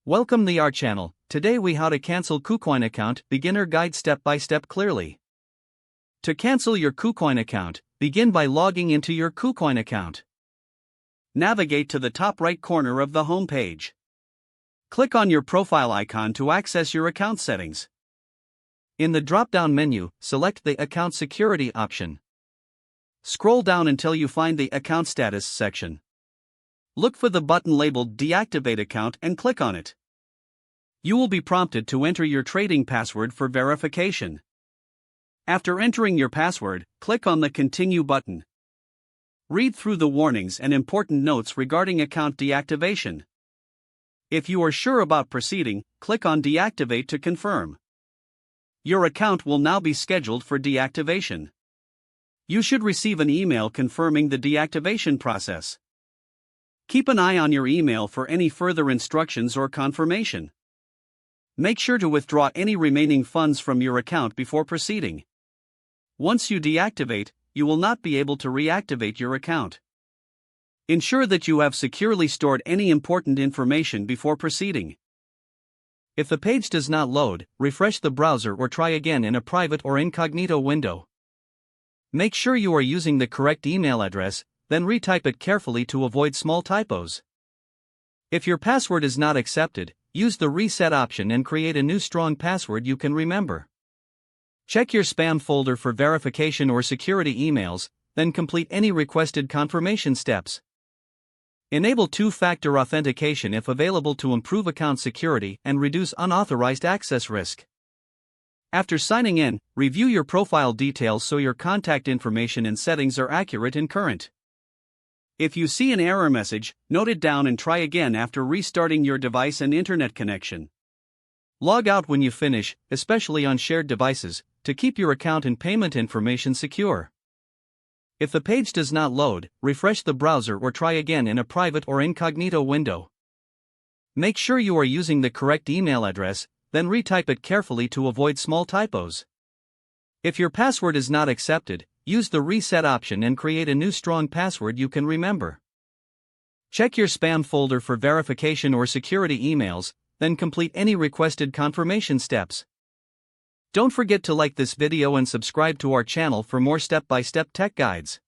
Welcome to our channel. Today we how to cancel KuCoin account, beginner guide step by step clearly. To cancel your KuCoin account, begin by logging into your KuCoin account. Navigate to the top right corner of the home page. Click on your profile icon to access your account settings. In the drop-down menu, select the Account Security option. Scroll down until you find the Account Status section. Look for the button labeled Deactivate Account and click on it. You will be prompted to enter your trading password for verification. After entering your password, click on the Continue button. Read through the warnings and important notes regarding account deactivation. If you are sure about proceeding, click on Deactivate to confirm. Your account will now be scheduled for deactivation. You should receive an email confirming the deactivation process. Keep an eye on your email for any further instructions or confirmation. Make sure to withdraw any remaining funds from your account before proceeding. Once you deactivate, you will not be able to reactivate your account. Ensure that you have securely stored any important information before proceeding. If the page does not load, refresh the browser or try again in a private or incognito window. Make sure you are using the correct email address, then retype it carefully to avoid small typos. If your password is not accepted, use the reset option and create a new strong password you can remember. Check your spam folder for verification or security emails, then complete any requested confirmation steps. Enable two-factor authentication if available to improve account security and reduce unauthorized access risk. After signing in, review your profile details so your contact information and settings are accurate and current. If you see an error message, note it down and try again after restarting your device and internet connection. Log out when you finish, especially on shared devices, to keep your account and payment information secure. If the page does not load, refresh the browser or try again in a private or incognito window. Make sure you are using the correct email address, then retype it carefully to avoid small typos. If your password is not accepted, use the reset option and create a new strong password you can remember. Check your spam folder for verification or security emails, then complete any requested confirmation steps. Don't forget to like this video and subscribe to our channel for more step-by-step tech guides.